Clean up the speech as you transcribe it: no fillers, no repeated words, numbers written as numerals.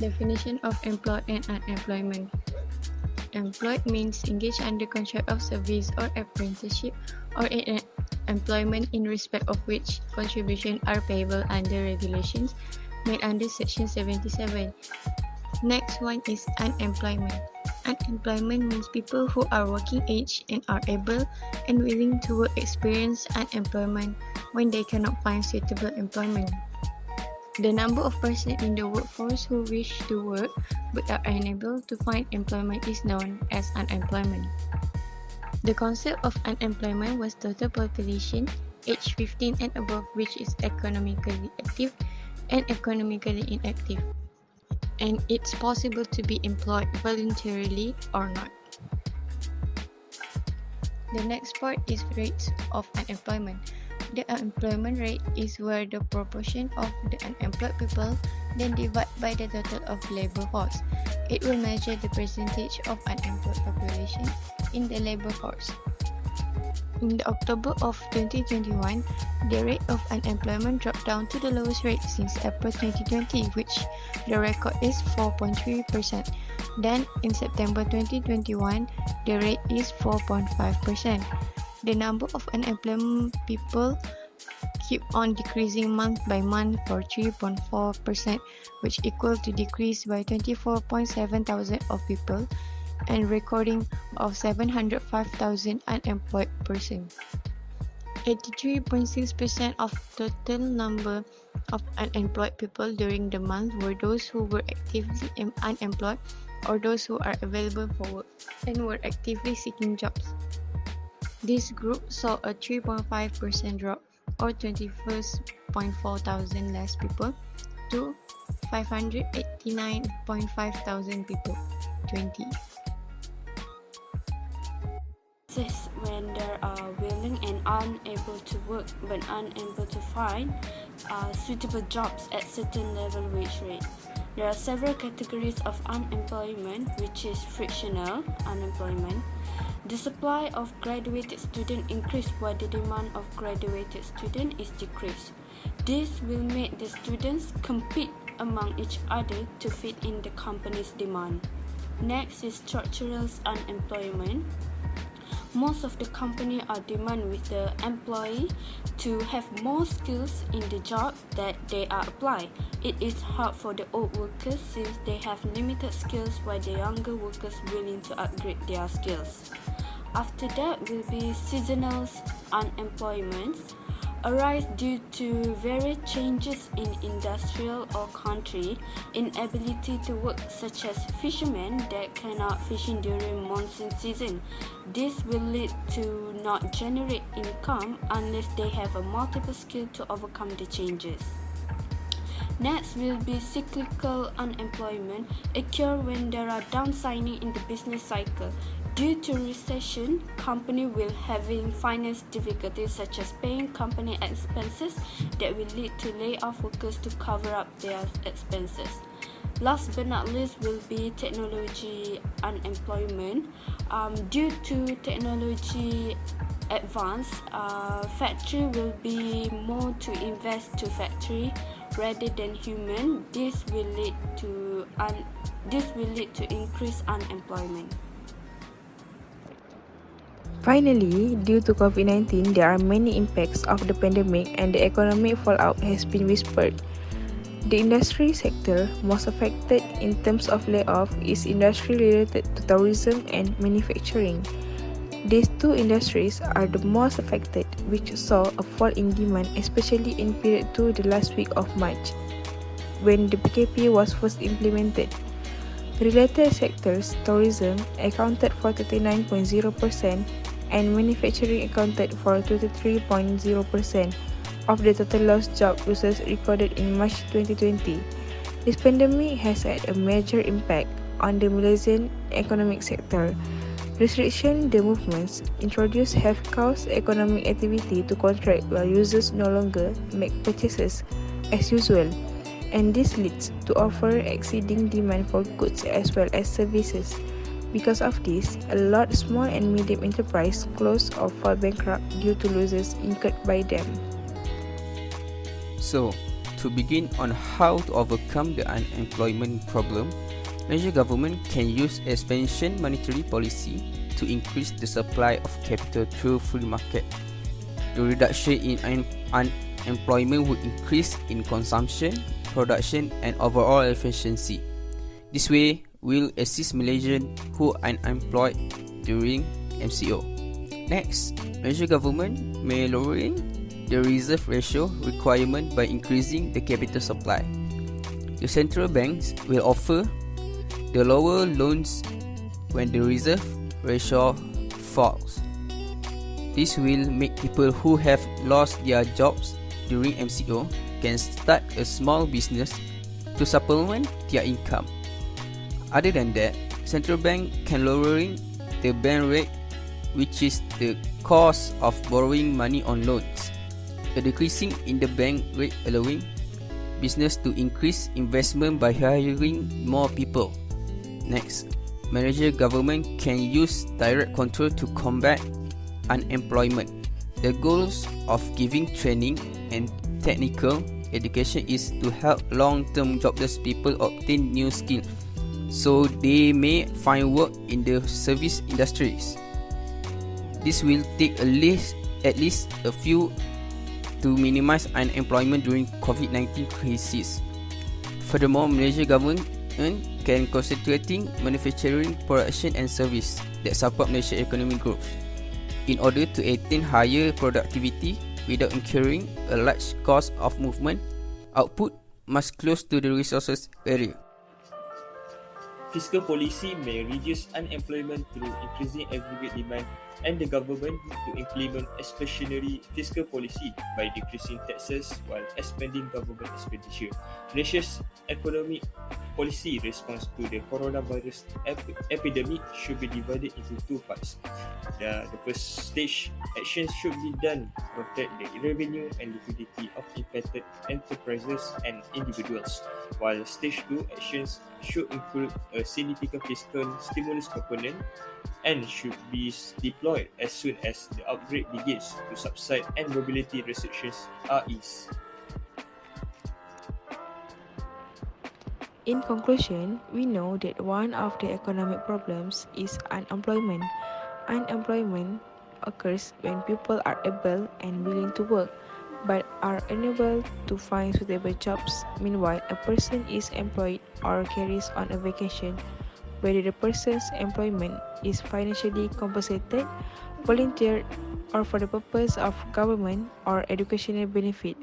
Definition of employed and unemployment. Employed means engaged under contract of service or apprenticeship or in employment in respect of which contributions are payable under regulations made under Section 77. Next one is unemployment. Unemployment means people who are working age and are able and willing to work experience unemployment when they cannot find suitable employment. The number of persons in the workforce who wish to work but are unable to find employment is known as unemployment. The concept of unemployment was total population aged 15 and above which is economically active and economically inactive, and it's possible to be employed voluntarily or not. The next part is rates of unemployment. The unemployment rate is where the proportion of the unemployed people then divided by the total of labor force. It will measure the percentage of unemployed population in the labor force. In the October of 2021, the rate of unemployment dropped down to the lowest rate since April 2020, which the record is 4.3%. Then in September 2021, the rate is 4.5%. The number of unemployed people keep on decreasing month by month for 3.4%, which equal to decrease by 24.7 thousand of people and recording of 705,000 unemployed persons. 83.6% of total number of unemployed people during the month were those who were actively unemployed or those who are available for work and were actively seeking jobs. This group saw a 3.5% drop or 21.4 thousand less people to 589.5 thousand people. 20. This is when they are willing and unable to work but unable to find suitable jobs at certain level wage rate. There are several categories of unemployment, which is frictional unemployment. The supply of graduated students increased while the demand of graduated students is decreased. This will make the students compete among each other to fit in the company's demand. Next is structural unemployment. Most of the company are demand with the employee to have more skills in the job that they are applied. It is hard for the old workers since they have limited skills while the younger workers willing to upgrade their skills. After that will be seasonal unemployment, arise due to various changes in industrial or country inability to work, such as fishermen that cannot fishing during monsoon season. This will lead to not generate income unless they have a multiple skill to overcome the changes. Next will be cyclical unemployment, occur when there are downsizing in the business cycle. Due to recession, company will having finance difficulties such as paying company expenses that will lead to layoff workers to cover up their expenses. Last but not least will be technology unemployment. Due to technology advance, factory will be more to invest to factory rather than human. This will lead to increased unemployment. Finally, due to COVID-19, there are many impacts of the pandemic and the economic fallout has been whispered. The industry sector most affected in terms of layoff is industry related to tourism and manufacturing. These two industries are the most affected, which saw a fall in demand, especially in period 2 the last week of March, when the PKP was first implemented. Related sectors, tourism accounted for 39.0% and manufacturing accounted for 23.0% of the total lost job losses recorded in March 2020. This pandemic has had a major impact on the Malaysian economic sector. Restriction the movements introduced have caused economic activity to contract while users no longer make purchases as usual, and this leads to offer exceeding demand for goods as well as services. Because of this, a lot of small and medium enterprise close or fall bankrupt due to losses incurred by them. So, to begin on how to overcome the unemployment problem, Malaysia government can use expansion monetary policy to increase the supply of capital through free market. The reduction in unemployment would increase in consumption, production and overall efficiency. This way will assist Malaysians who are unemployed during MCO. Next, Malaysia government may lowering the reserve ratio requirement by increasing the capital supply. The central banks will offer the lower loans when the reserve ratio falls. This will make people who have lost their jobs during MCO can start a small business to supplement their income. Other than that, central bank can lowering the bank rate, which is the cost of borrowing money on loans. A decreasing in the bank rate allowing business to increase investment by hiring more people. Next, Malaysia government can use direct control to combat unemployment. The goals of giving training and technical education is to help long-term jobless people obtain new skills so they may find work in the service industries. This will take at least a few to minimize unemployment during COVID-19 crisis. Furthermore, Malaysia government can concentrating manufacturing, production and service that support Malaysia economic growth. In order to attain higher productivity without incurring a large cost of movement, output must close to the resources area. Fiscal policy may reduce unemployment through increasing aggregate demand, and the government to implement expansionary fiscal policy by decreasing taxes while expanding government expenditure. Malaysia's economic policy response to the coronavirus epidemic should be divided into two parts. The first stage, actions should be done to protect the revenue and liquidity of impacted enterprises and individuals, while stage 2 actions should include a significant fiscal stimulus component and should be deployed as soon as the outbreak begins to subside and mobility restrictions are eased. In conclusion, we know that one of the economic problems is unemployment. Unemployment occurs when people are able and willing to work but are unable to find suitable jobs. Meanwhile, a person is employed or carries on a vacation, whether the person's employment is financially compensated, volunteer, or for the purpose of government or educational benefit.